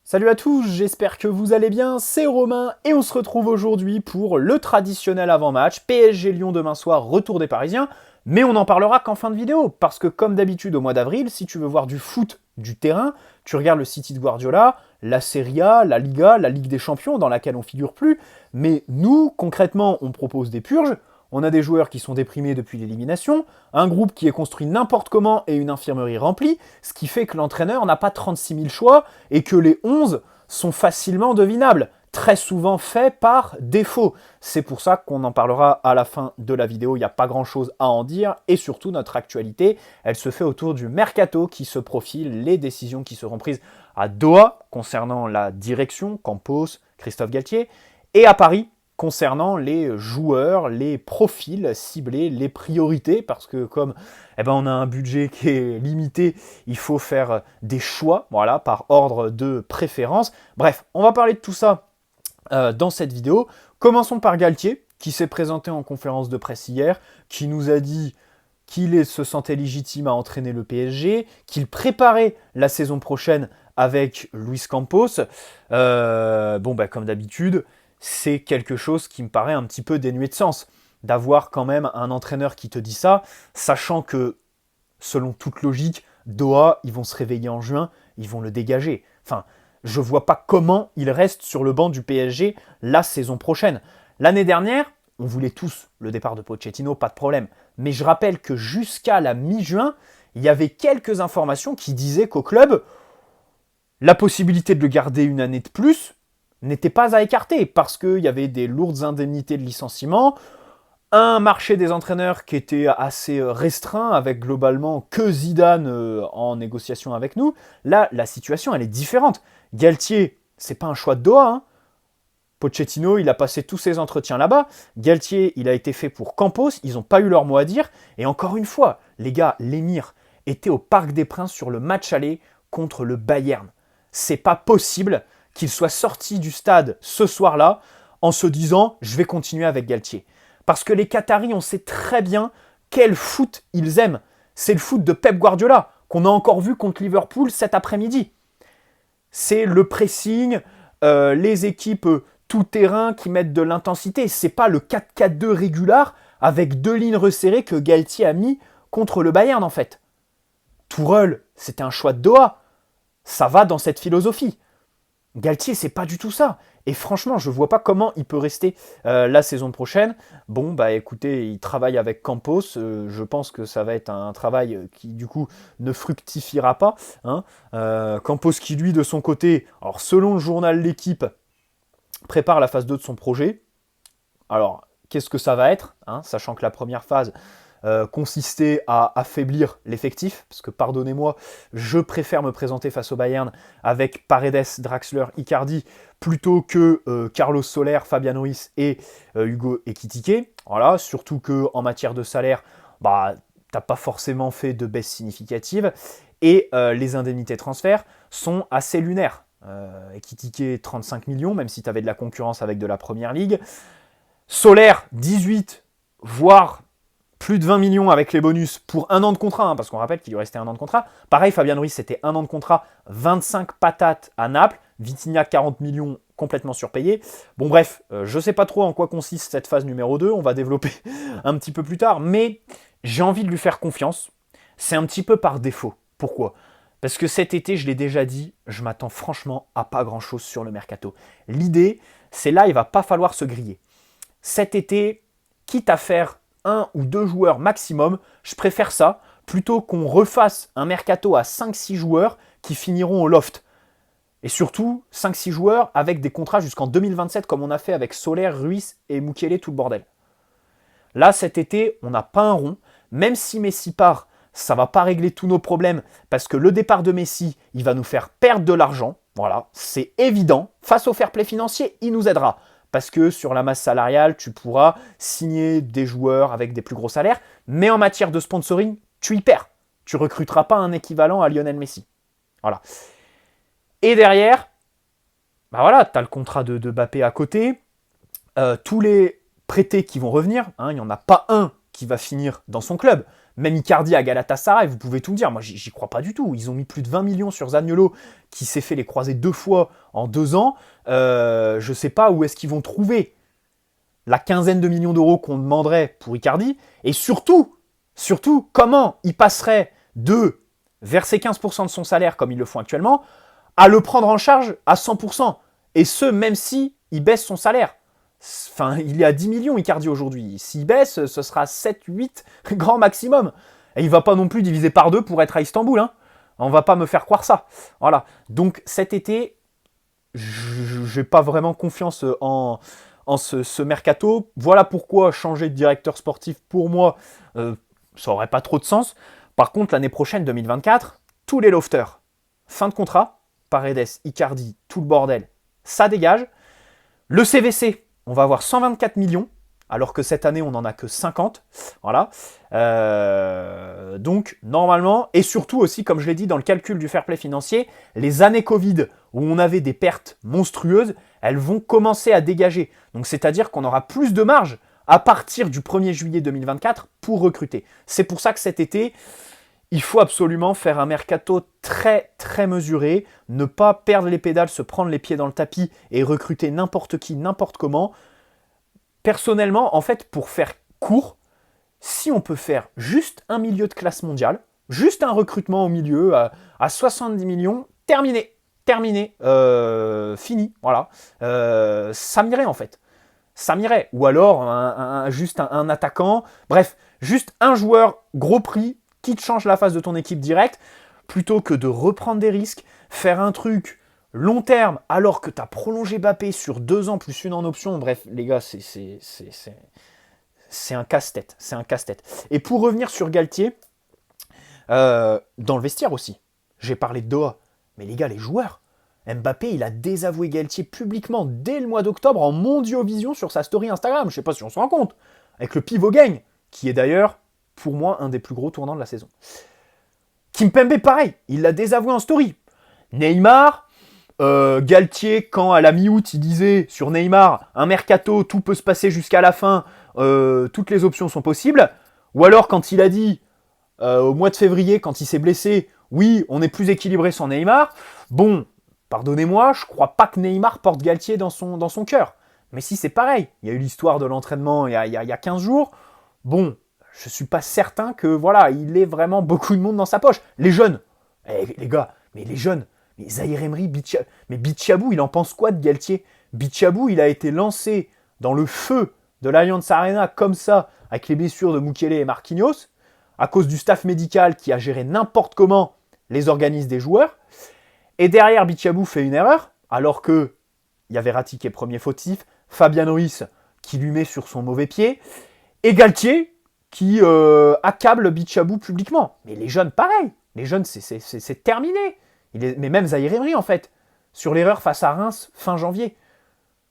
Salut à tous, j'espère que vous allez bien, c'est Romain et on se retrouve aujourd'hui pour le traditionnel avant-match PSG Lyon demain soir, retour des Parisiens, mais on n'en parlera qu'en fin de vidéo, parce que comme d'habitude au mois d'avril, si tu veux voir du foot, du terrain, tu regardes le City de Guardiola, la Serie A, la Liga, la Ligue des Champions dans laquelle on figure plus, mais nous, concrètement, on propose des purges, on a des joueurs qui sont déprimés depuis l'élimination, un groupe qui est construit n'importe comment et une infirmerie remplie, ce qui fait que l'entraîneur n'a pas 36 000 choix et que les 11 sont facilement devinables, très souvent faits par défaut. C'est pour ça qu'on en parlera à la fin de la vidéo, il n'y a pas grand chose à en dire, et surtout notre actualité, elle se fait autour du mercato qui se profile, les décisions qui seront prises à Doha concernant la direction, Campos, Christophe Galtier, et à Paris, concernant les joueurs, les profils ciblés, les priorités, parce que comme on a un budget qui est limité, il faut faire des choix, voilà, par ordre de préférence. Bref, on va parler de tout ça dans cette vidéo. Commençons par Galtier, qui s'est présenté en conférence de presse hier, qui nous a dit qu'il se sentait légitime à entraîner le PSG, qu'il préparait la saison prochaine avec Luis Campos. Comme d'habitude, c'est quelque chose qui me paraît un petit peu dénué de sens, d'avoir quand même un entraîneur qui te dit ça, sachant que, selon toute logique, Doha, ils vont se réveiller en juin, ils vont le dégager. Enfin, je vois pas comment il reste sur le banc du PSG la saison prochaine. L'année dernière, on voulait tous le départ de Pochettino, pas de problème. Mais je rappelle que jusqu'à la mi-juin, il y avait quelques informations qui disaient qu'au club, la possibilité de le garder une année de plus n'était pas à écarter parce qu'il y avait des lourdes indemnités de licenciement, un marché des entraîneurs qui était assez restreint avec globalement que Zidane en négociation avec nous. Là, la situation, elle est différente. Galtier, c'est pas un choix de Doha, hein. Pochettino, il a passé tous ses entretiens là-bas. Galtier, il a été fait pour Campos. Ils n'ont pas eu leur mot à dire. Et encore une fois, les gars, l'émir était au Parc des Princes sur le match aller contre le Bayern. C'est pas possible qu'il soit sorti du stade ce soir-là en se disant « je vais continuer avec Galtier ». Parce que les Qataris, on sait très bien quel foot ils aiment. C'est le foot de Pep Guardiola, qu'on a encore vu contre Liverpool cet après-midi. C'est le pressing, les équipes tout-terrain qui mettent de l'intensité. C'est pas le 4-4-2 régulier avec deux lignes resserrées que Galtier a mis contre le Bayern en fait. Tourelle, c'était un choix de Doha. Ça va dans cette philosophie. Galtier, c'est pas du tout ça. Et franchement, je vois pas comment il peut rester la saison prochaine. Bon, bah écoutez, il travaille avec Campos. Je pense que ça va être un travail qui, du coup, ne fructifiera pas. Hein. Campos qui, lui, de son côté, alors selon le journal L'Équipe, prépare la phase 2 de son projet. Alors, qu'est-ce que ça va être, hein, sachant que la première phase consistait à affaiblir l'effectif, parce que pardonnez-moi, je préfère me présenter face au Bayern avec Paredes, Draxler, Icardi, plutôt que Carlos Soler, Fabian Ruiz et Hugo Ekitike. Voilà, surtout qu'en matière de salaire, t'as pas forcément fait de baisse significative, et les indemnités transferts sont assez lunaires. Ekitike 35 millions, même si tu avais de la concurrence avec de la Première Ligue. Soler 18, voire plus de 20 millions avec les bonus pour un an de contrat, hein, parce qu'on rappelle qu'il lui restait un an de contrat. Pareil, Fabian Ruiz, c'était un an de contrat, 25 patates à Naples. Vitinha, 40 millions, complètement surpayé. Bon bref, je ne sais pas trop en quoi consiste cette phase numéro 2, on va développer un petit peu plus tard, mais j'ai envie de lui faire confiance. C'est un petit peu par défaut. Pourquoi ? Parce que cet été, je l'ai déjà dit, je m'attends franchement à pas grand-chose sur le mercato. L'idée, c'est là, il va pas falloir se griller. Cet été, quitte à faire un ou deux joueurs maximum, je préfère ça, plutôt qu'on refasse un mercato à 5-6 joueurs qui finiront au loft. Et surtout, 5-6 joueurs avec des contrats jusqu'en 2027, comme on a fait avec Soler, Ruiz et Mukiele, tout le bordel. Là, cet été, on n'a pas un rond, même si Messi part, ça ne va pas régler tous nos problèmes, parce que le départ de Messi, il va nous faire perdre de l'argent, voilà, c'est évident. Face au fair play financier, il nous aidera. Parce que sur la masse salariale, tu pourras signer des joueurs avec des plus gros salaires, mais en matière de sponsoring, tu y perds. Tu ne recruteras pas un équivalent à Lionel Messi. Voilà. Et derrière, tu as le contrat de Mbappé à côté, tous les prêtés qui vont revenir, hein, il n'y en a pas un qui va finir dans son club, Même Icardi à Galatasaray, vous pouvez tout me dire. Moi, j'y crois pas du tout. Ils ont mis plus de 20 millions sur Zaniolo, qui s'est fait les croiser 2 fois en 2 ans. Je sais pas où est-ce qu'ils vont trouver la quinzaine de millions d'euros qu'on demanderait pour Icardi. Et surtout, comment il passerait de verser 15% de son salaire, comme ils le font actuellement, à le prendre en charge à 100%. Et ce, même si il baisse son salaire. Enfin, il est à 10 millions Icardi aujourd'hui. S'il baisse, ce sera 7, 8 grand maximum. Et il va pas non plus diviser par 2 pour être à Istanbul. Hein. On va pas me faire croire ça. Voilà. Donc cet été, j'ai pas vraiment confiance en ce mercato. Voilà pourquoi changer de directeur sportif pour moi, ça aurait pas trop de sens. Par contre, l'année prochaine, 2024, tous les lofters, fin de contrat, Paredes, Icardi, tout le bordel, ça dégage. Le CVC, on va avoir 124 millions, alors que cette année, on n'en a que 50. Voilà. Donc, normalement, et surtout aussi, comme je l'ai dit, dans le calcul du fair play financier, les années Covid, où on avait des pertes monstrueuses, elles vont commencer à dégager. Donc, c'est-à-dire qu'on aura plus de marge à partir du 1er juillet 2024 pour recruter. C'est pour ça que cet été, il faut absolument faire un mercato très très mesuré, ne pas perdre les pédales, se prendre les pieds dans le tapis et recruter n'importe qui, n'importe comment. Personnellement, en fait, pour faire court, si on peut faire juste un milieu de classe mondiale, juste un recrutement au milieu à 70 millions, terminé, fini, voilà. Ça m'irait en fait. Ça m'irait. Ou alors juste un attaquant, bref, juste un joueur gros prix qui te change la face de ton équipe directe, plutôt que de reprendre des risques, faire un truc long terme, alors que tu as prolongé Mbappé sur 2 ans plus une en option. Bref, les gars, c'est un casse-tête. C'est un casse-tête. Et pour revenir sur Galtier, dans le vestiaire aussi, j'ai parlé de Doha, mais les gars, les joueurs, Mbappé, il a désavoué Galtier publiquement dès le mois d'octobre en Mondiovision sur sa story Instagram. Je sais pas si on se rend compte. Avec le pivot gang, qui est d'ailleurs, pour moi, un des plus gros tournants de la saison. Kimpembe, pareil, il l'a désavoué en story. Neymar, Galtier, quand à la mi-août, il disait sur Neymar, un mercato, tout peut se passer jusqu'à la fin, toutes les options sont possibles. Ou alors quand il a dit, au mois de février, quand il s'est blessé, oui, on est plus équilibré sans Neymar. Bon, pardonnez-moi, je crois pas que Neymar porte Galtier dans son cœur. Mais si c'est pareil, il y a eu l'histoire de l'entraînement il y a 15 jours. Bon, je suis pas certain que voilà, il ait vraiment beaucoup de monde dans sa poche. Les jeunes, les gars, mais les jeunes, mais Zahir Emery, mais Bichabou, il en pense quoi de Galtier? Bichabou, il a été lancé dans le feu de l'Allianz Arena comme ça, avec les blessures de Mukiele et Marquinhos, à cause du staff médical qui a géré n'importe comment les organismes des joueurs. Et derrière, Bichabou fait une erreur, alors que il y avait Verratti qui est premier fautif, Fabian Ruiz qui lui met sur son mauvais pied, et Galtier qui accable Bichabou publiquement. Mais les jeunes, pareil. Les jeunes, c'est terminé. Mais même Zahir Emery, en fait, sur l'erreur face à Reims, fin janvier.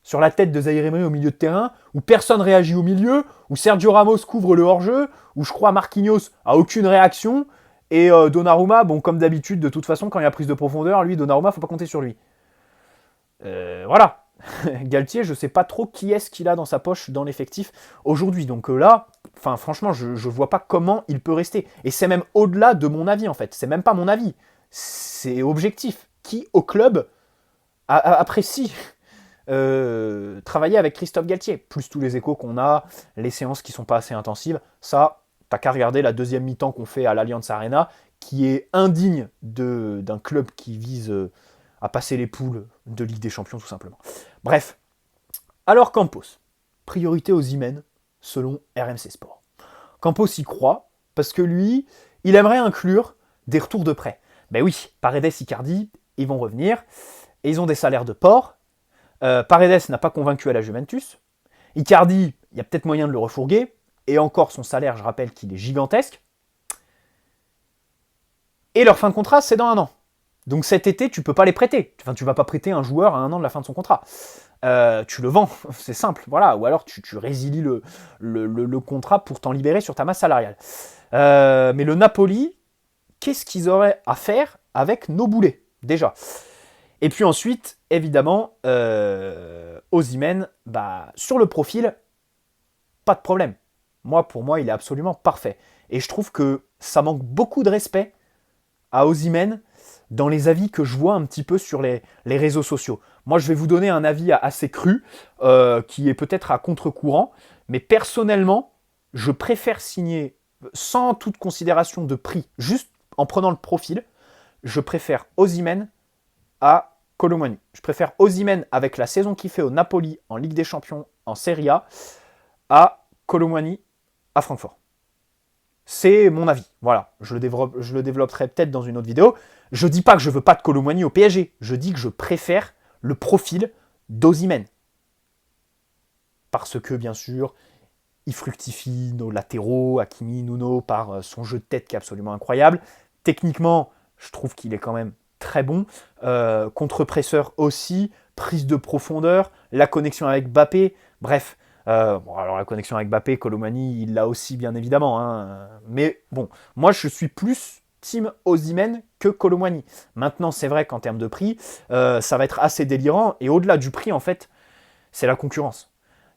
Sur la tête de Zahir Emery au milieu de terrain, où personne réagit au milieu, où Sergio Ramos couvre le hors-jeu, où je crois Marquinhos a aucune réaction, et Donnarumma, bon, comme d'habitude, de toute façon, quand il y a prise de profondeur, lui, Donnarumma, faut pas compter sur lui. Voilà. Galtier, je sais pas trop qui est-ce qu'il a dans sa poche dans l'effectif aujourd'hui. Donc là, franchement, je vois pas comment il peut rester. Et c'est même au-delà de mon avis, en fait. C'est même pas mon avis. C'est objectif. Qui, au club, apprécie travailler avec Christophe Galtier, plus tous les échos qu'on a, les séances qui sont pas assez intensives, ça, t'as qu'à regarder la deuxième mi-temps qu'on fait à l'Allianz Arena, qui est indigne d'un club qui vise à passer les poules de Ligue des Champions, tout simplement. Bref, alors Campos, priorité aux Osimhen, selon RMC Sport. Campos y croit, parce que lui, il aimerait inclure des retours de prêt. Ben oui, Paredes, Icardi, ils vont revenir, et ils ont des salaires de porc. Paredes n'a pas convaincu à la Juventus. Icardi, il y a peut-être moyen de le refourguer. Et encore, son salaire, je rappelle qu'il est gigantesque. Et leur fin de contrat, c'est dans 1 an. Donc cet été, tu peux pas les prêter. Enfin, tu vas pas prêter un joueur à 1 an de la fin de son contrat. Tu le vends, c'est simple. Voilà. Ou alors tu résilies le contrat pour t'en libérer sur ta masse salariale. Mais le Napoli, qu'est-ce qu'ils auraient à faire avec nos boulets, déjà? Et puis ensuite, évidemment, Osimhen, sur le profil, pas de problème. Pour moi, il est absolument parfait. Et je trouve que ça manque beaucoup de respect à Osimhen dans les avis que je vois un petit peu sur les réseaux sociaux. Moi, je vais vous donner un avis assez cru, qui est peut-être à contre-courant, mais personnellement, je préfère signer, sans toute considération de prix, juste en prenant le profil, je préfère Osimhen à Kolo Muani. Je préfère Osimhen avec la saison qu'il fait au Napoli, en Ligue des Champions, en Serie A, à Kolo Muani à Francfort. C'est mon avis. Voilà, je le développerai peut-être dans une autre vidéo. Je dis pas que je veux pas de Kolo Muani au PSG. Je dis que je préfère le profil d'Osimhen. Parce que, bien sûr, il fructifie nos latéraux, Hakimi, Nuno, par son jeu de tête qui est absolument incroyable. Techniquement, je trouve qu'il est quand même très bon. Contre-presseur aussi, prise de profondeur, la connexion avec Mbappé. Bref, alors la connexion avec Mbappé, Kolo Muani, il l'a aussi bien évidemment. Hein. Mais bon, moi je suis plus team Osimhen que Kolo Muani. Maintenant, c'est vrai qu'en termes de prix, ça va être assez délirant. Et au-delà du prix, en fait, c'est la concurrence.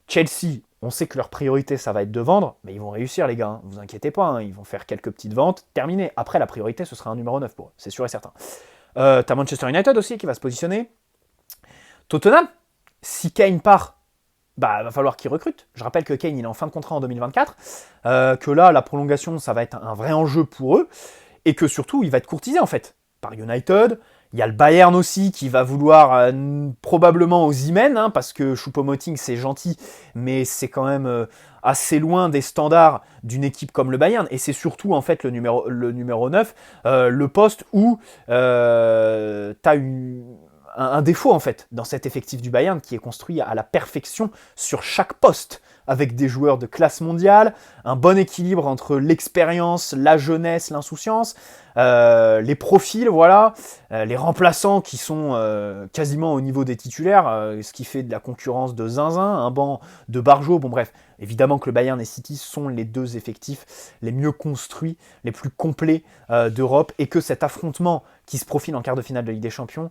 Chelsea, on sait que leur priorité, ça va être de vendre, mais ils vont réussir, les gars. Hein. Vous inquiétez pas, hein. Ils vont faire quelques petites ventes, terminé. Après, la priorité, ce sera un numéro 9 pour eux, c'est sûr et certain. T'as Manchester United aussi qui va se positionner. Tottenham, si Kane part, bah va falloir qu'il recrute. Je rappelle que Kane, il est en fin de contrat en 2024, que là, la prolongation, ça va être un vrai enjeu pour eux, et que surtout, il va être courtisé, en fait, par United. Il y a le Bayern aussi qui va vouloir probablement Osimhen, hein, parce que Choupo-Moting c'est gentil, mais c'est quand même assez loin des standards d'une équipe comme le Bayern. Et c'est surtout en fait le numéro 9, le poste où tu as un défaut en fait dans cet effectif du Bayern qui est construit à la perfection sur chaque poste, avec des joueurs de classe mondiale, un bon équilibre entre l'expérience, la jeunesse, l'insouciance, les profils, voilà, les remplaçants qui sont quasiment au niveau des titulaires, ce qui fait de la concurrence de zinzin, un banc de Barjo, bon bref, évidemment que le Bayern et City sont les deux effectifs les mieux construits, les plus complets d'Europe, et que cet affrontement qui se profile en quart de finale de Ligue des Champions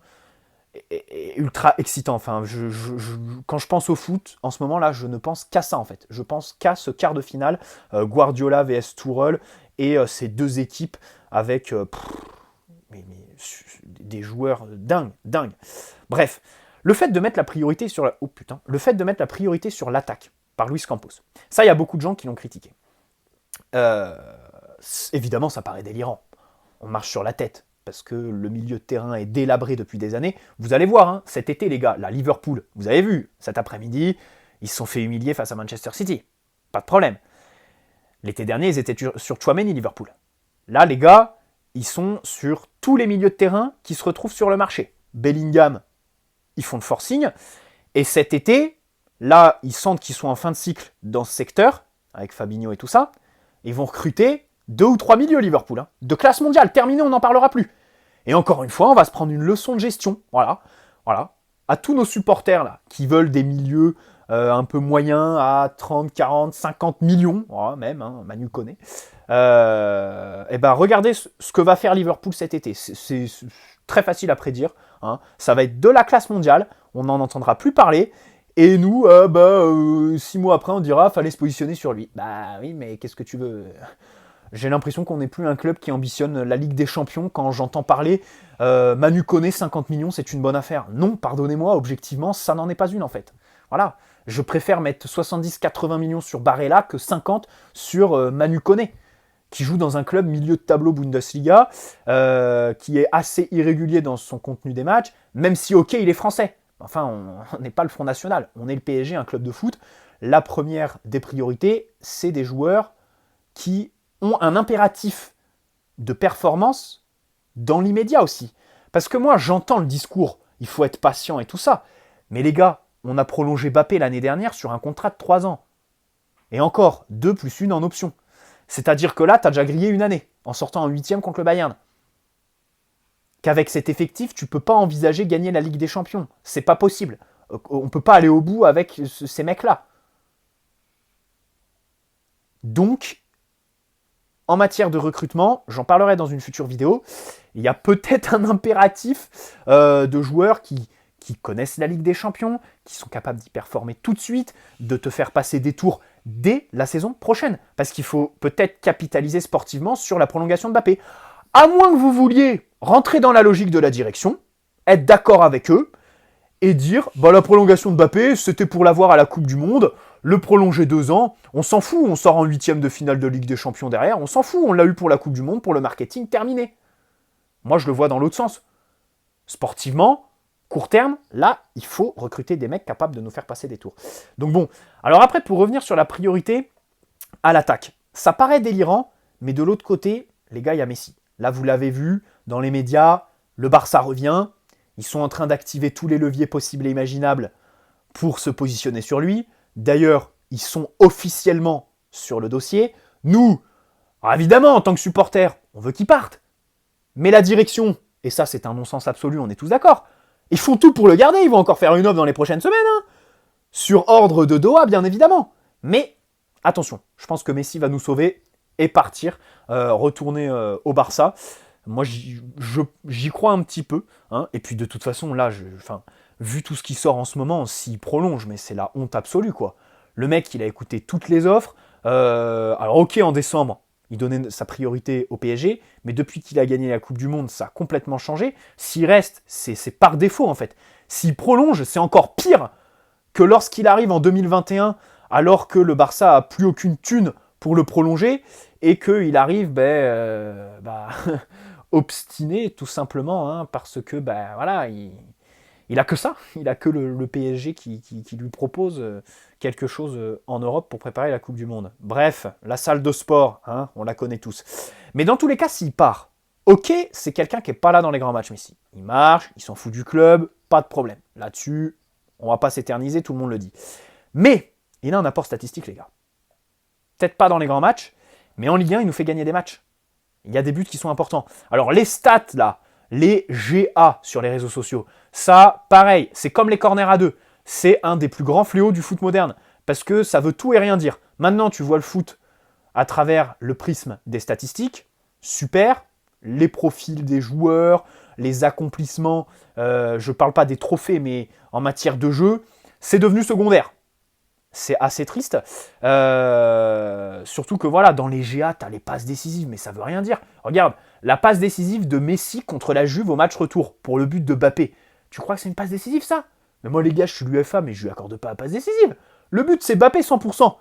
est ultra excitant. Enfin, quand je pense au foot, en ce moment-là, je ne pense qu'à ça, en fait. Je pense qu'à ce quart de finale, Guardiola vs Tourelle, et ces deux équipes avec des joueurs dingues. Bref, le fait de mettre la priorité sur l'attaque par Luis Campos, ça, il y a beaucoup de gens qui l'ont critiqué. Évidemment, ça paraît délirant. On marche sur la tête, parce que le milieu de terrain est délabré depuis des années. Vous allez voir, hein, cet été, les gars, la Liverpool, vous avez vu, cet après-midi, ils se sont fait humilier face à Manchester City. Pas de problème. L'été dernier, ils étaient sur Tchouaméni, Liverpool. Là, les gars, ils sont sur tous les milieux de terrain qui se retrouvent sur le marché. Bellingham, ils font le forcing. Et cet été, là, ils sentent qu'ils sont en fin de cycle dans ce secteur, avec Fabinho et tout ça. Ils vont recruter 2 ou 3 milieux, Liverpool. Hein, de classe mondiale, terminé, on n'en parlera plus. Et encore une fois, on va se prendre une leçon de gestion. Voilà. À tous nos supporters là, qui veulent des milieux un peu moyens à 30, 40, 50 millions, voilà, même, hein, Manu connaît. Et ben regardez ce que va faire Liverpool cet été. C'est très facile à prédire. Hein. Ça va être de la classe mondiale. On n'en entendra plus parler. Et nous, 6 mois après, on dira fallait se positionner sur lui. Bah oui, mais qu'est-ce que tu veux ? J'ai l'impression qu'on n'est plus un club qui ambitionne la Ligue des Champions quand j'entends parler Manu Koné, 50 millions, c'est une bonne affaire. Non, pardonnez-moi, objectivement, ça n'en est pas une en fait. Voilà, je préfère mettre 70-80 millions sur Barella que 50 sur Manu Koné, qui joue dans un club milieu de tableau Bundesliga, qui est assez irrégulier dans son contenu des matchs, même si, ok, il est français. Enfin, on n'est pas le Front National, on est le PSG, un club de foot. La première des priorités, c'est des joueurs qui ont un impératif de performance dans l'immédiat aussi. Parce que moi, j'entends le discours, il faut être patient et tout ça. Mais les gars, on a prolongé Mbappé l'année dernière sur un contrat de 3 ans. Et encore, 2 plus 1 en option. C'est-à-dire que là, tu as déjà grillé une année, en sortant en 8e contre le Bayern. Qu'avec cet effectif, tu peux pas envisager gagner la Ligue des Champions. C'est pas possible. On peut pas aller au bout avec ces mecs-là. Donc, en matière de recrutement, j'en parlerai dans une future vidéo, il y a peut-être un impératif de joueurs qui qui connaissent la Ligue des Champions, qui sont capables d'y performer tout de suite, de te faire passer des tours dès la saison prochaine. Parce qu'il faut peut-être capitaliser sportivement sur la prolongation de Mbappé. À moins que vous vouliez rentrer dans la logique de la direction, être d'accord avec eux, et dire, bah la prolongation de Mbappé, c'était pour l'avoir à la Coupe du Monde, le prolonger 2 ans, on s'en fout, on sort en 8e de finale de Ligue des Champions derrière, on s'en fout, on l'a eu pour la Coupe du Monde, pour le marketing, terminé. Moi, je le vois dans l'autre sens. Sportivement, court terme, là, il faut recruter des mecs capables de nous faire passer des tours. Donc bon, alors après, pour revenir sur la priorité à l'attaque, ça paraît délirant, mais de l'autre côté, les gars, il y a Messi. Là, vous l'avez vu, dans les médias, le Barça revient, ils sont en train d'activer tous les leviers possibles et imaginables pour se positionner sur lui. D'ailleurs, ils sont officiellement sur le dossier. Nous, évidemment, en tant que supporters, on veut qu'ils partent. Mais la direction, et ça c'est un non-sens absolu, on est tous d'accord, ils font tout pour le garder, ils vont encore faire une offre dans les prochaines semaines, hein, sur ordre de Doha, bien évidemment. Mais attention, je pense que Messi va nous sauver et partir, retourner au Barça. Moi, j'y crois un petit peu. Hein. Et puis, de toute façon, là, vu tout ce qui sort en ce moment, s'il prolonge, mais c'est la honte absolue, quoi. Le mec, il a écouté toutes les offres. Alors, ok, en décembre, il donnait sa priorité au PSG, mais depuis qu'il a gagné la Coupe du Monde, ça a complètement changé. S'il reste, c'est par défaut, en fait. S'il prolonge, c'est encore pire que lorsqu'il arrive en 2021, alors que le Barça a plus aucune thune pour le prolonger, et qu'il arrive, obstiné tout simplement, hein, parce que voilà, il a que ça, il a que le PSG qui lui propose quelque chose en Europe pour préparer la Coupe du Monde. Bref, la salle de sport, hein, on la connaît tous. Mais dans tous les cas, s'il part, ok, c'est quelqu'un qui n'est pas là dans les grands matchs Messi. Il marche, il s'en fout du club, pas de problème. Là-dessus, on va pas s'éterniser, tout le monde le dit. Mais il a un apport statistique, les gars. Peut-être pas dans les grands matchs, mais en Ligue 1, il nous fait gagner des matchs. Il y a des buts qui sont importants. Alors les stats là, les GA sur les réseaux sociaux, ça pareil, c'est comme les corners à deux. C'est un des plus grands fléaux du foot moderne. Parce que ça veut tout et rien dire. Maintenant tu vois le foot à travers le prisme des statistiques, super. Les profils des joueurs, les accomplissements, je ne parle pas des trophées, mais en matière de jeu, c'est devenu secondaire. C'est assez triste. Surtout que voilà, dans les GA, tu as les passes décisives, mais ça veut rien dire. Regarde, la passe décisive de Messi contre la Juve au match retour, pour le but de Mbappé. Tu crois que c'est une passe décisive, ça? Mais moi, les gars, je suis l'UEFA, mais je lui accorde pas la passe décisive. Le but, c'est Mbappé 100%.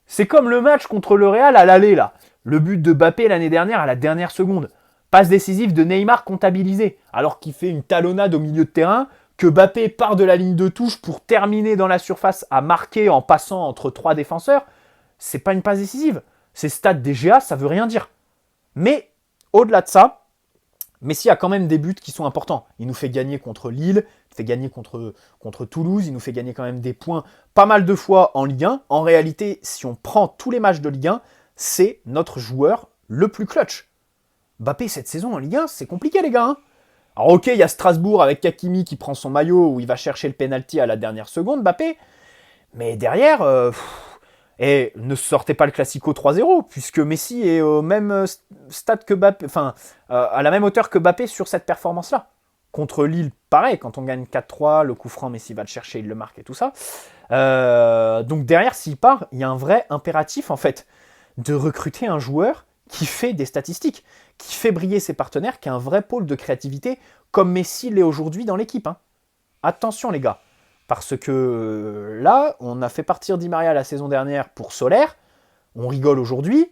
C'est comme le match contre le Real à l'aller, là. Le but de Mbappé l'année dernière à la dernière seconde. Passe décisive de Neymar comptabilisée, alors qu'il fait une talonnade au milieu de terrain, que Mbappé part de la ligne de touche pour terminer dans la surface à marquer en passant entre 3 défenseurs, c'est pas une passe décisive. Ces stats des GA, ça veut rien dire. Mais au-delà de ça, Messi a quand même des buts qui sont importants. Il nous fait gagner contre Lille, il fait gagner contre Toulouse, il nous fait gagner quand même des points pas mal de fois en Ligue 1. En réalité, si on prend tous les matchs de Ligue 1, c'est notre joueur le plus clutch. Mbappé, cette saison en Ligue 1, c'est compliqué les gars, hein. Alors ok, il y a Strasbourg avec Hakimi qui prend son maillot où il va chercher le penalty à la dernière seconde, Mbappé. Mais derrière, et ne sortez pas le Classico 3-0, puisque Messi est au même stade que Mbappé, à la même hauteur que Mbappé sur cette performance-là. Contre Lille, pareil, quand on gagne 4-3, le coup franc, Messi va le chercher, il le marque et tout ça. Donc derrière, s'il part, il y a un vrai impératif, en fait, de recruter un joueur qui fait des statistiques, qui fait briller ses partenaires, qui a un vrai pôle de créativité, comme Messi l'est aujourd'hui dans l'équipe. Hein. Attention les gars, parce que là, on a fait partir Di Maria la saison dernière pour Solaire, on rigole aujourd'hui.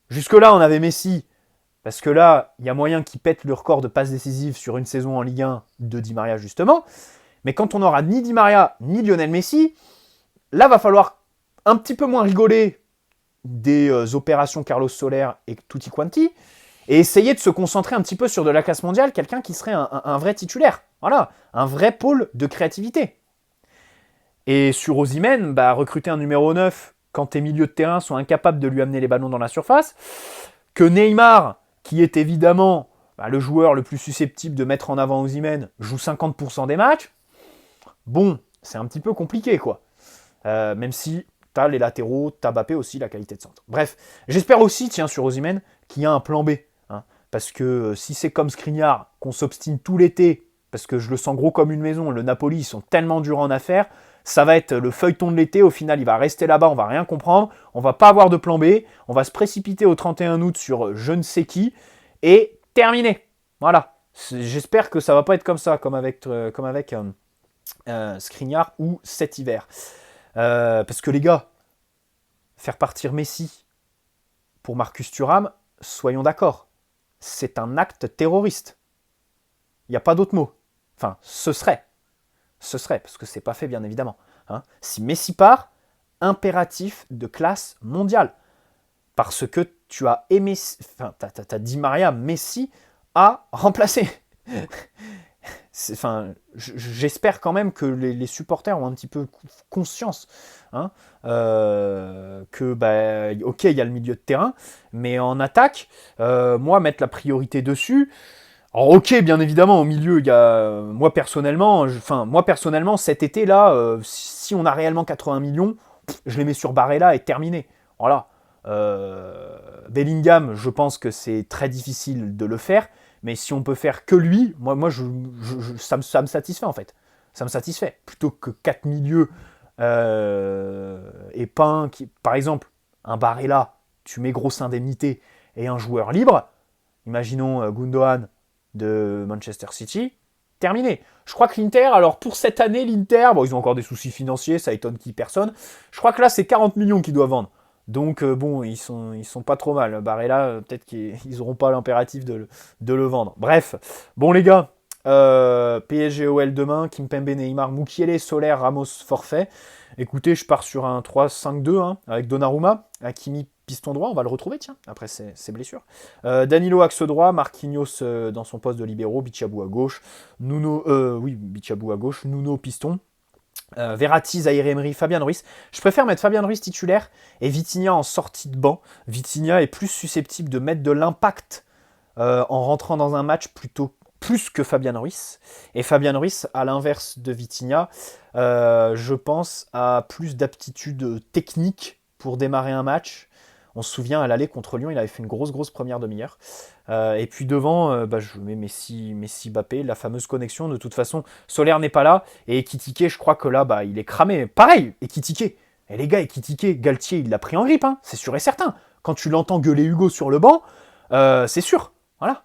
Jusque-là, on avait Messi, parce que là, il y a moyen qu'il pète le record de passes décisives sur une saison en Ligue 1 de Di Maria justement. Mais quand on n'aura ni Di Maria, ni Lionel Messi, là, va falloir un petit peu moins rigoler des opérations Carlos Soler et Tutti Quanti, et essayer de se concentrer un petit peu sur de la classe mondiale, quelqu'un qui serait un vrai titulaire. Voilà, un vrai pôle de créativité. Et sur Osimhen, recruter un numéro 9 quand tes milieux de terrain sont incapables de lui amener les ballons dans la surface, que Neymar, qui est évidemment le joueur le plus susceptible de mettre en avant Osimhen, joue 50% des matchs, bon, c'est un petit peu compliqué, quoi. Même si t'as les latéraux, t'as Mbappé aussi, la qualité de centre. Bref, j'espère aussi, tiens, sur Osimhen, qu'il y a un plan B. Hein, parce que si c'est comme Skriniar, qu'on s'obstine tout l'été parce que je le sens gros comme une maison. Le Napoli, ils sont tellement durs en affaires. Ça va être le feuilleton de l'été. Au final, il va rester là-bas, on va rien comprendre. On va pas avoir de plan B. On va se précipiter au 31 août sur je ne sais qui. Et terminé. Voilà. J'espère que ça va pas être comme ça, comme avec Skriniar ou cet hiver. Parce que les gars, faire partir Messi pour Marcus Thuram, soyons d'accord, c'est un acte terroriste. Il n'y a pas d'autre mot. Enfin, ce serait, parce que c'est pas fait bien évidemment. Hein. Si Messi part, impératif de classe mondiale. Parce que tu as aimé, enfin, t'as Di Maria, Messi à remplacer. Enfin, j'espère quand même que les supporters ont un petit peu conscience hein, que, bah, ok, il y a le milieu de terrain, mais en attaque, moi, mettre la priorité dessus. Alors, ok, bien évidemment, au milieu, il y a moi personnellement, cet été-là, si on a réellement 80 millions, je les mets sur Barella et terminé. Voilà. Bellingham, je pense que c'est très difficile de le faire. Mais si on peut faire que lui, ça me satisfait en fait. Ça me satisfait. Plutôt que 4 milieux et pas un qui. Par exemple, un Barella, tu mets grosse indemnité et un joueur libre. Imaginons Gundogan de Manchester City. Terminé. Je crois que l'Inter, alors pour cette année, l'Inter, bon, ils ont encore des soucis financiers, ça étonne qui personne. Je crois que là, c'est 40 millions qu'ils doivent vendre. Donc bon, ils sont pas trop mal. Barella, peut-être qu'ils n'auront pas l'impératif de le vendre. Bref, bon les gars, PSG OL demain, Kimpembe, Neymar, Mukiele, Soler, Ramos, forfait. Écoutez, je pars sur un 3-5-2 hein, avec Donnarumma, Hakimi piston droit, on va le retrouver tiens, après ses blessures. Danilo axe droit, Marquinhos dans son poste de libéraux, Bichabou à gauche, Bichabou à gauche, Nuno piston. Verratti, Zaïre Emery, Fabian Ruiz. Je préfère mettre Fabian Ruiz titulaire et Vitinha en sortie de banc. Vitinha est plus susceptible de mettre de l'impact en rentrant dans un match plus que Fabian Ruiz. Et Fabian Ruiz, à l'inverse de Vitinha, je pense a plus d'aptitude technique pour démarrer un match. On se souvient à l'aller contre Lyon, il avait fait une grosse première demi-heure. Et puis devant, je mets Messi, Mbappé, la fameuse connexion. De toute façon, Soler n'est pas là. Et Ekitike, je crois que là, il est cramé. Pareil, Ekitike. Et les gars, Ekitike, Galtier, il l'a pris en grippe, hein, c'est sûr et certain. Quand tu l'entends gueuler Hugo sur le banc, c'est sûr. Voilà.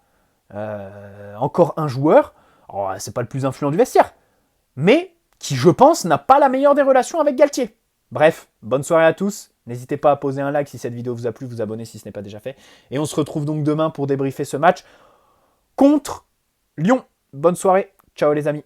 Encore un joueur, c'est pas le plus influent du vestiaire, mais qui, je pense, n'a pas la meilleure des relations avec Galtier. Bref, bonne soirée à tous. N'hésitez pas à poser un like si cette vidéo vous a plu, vous abonner si ce n'est pas déjà fait. Et on se retrouve donc demain pour débriefer ce match contre Lyon. Bonne soirée, ciao les amis.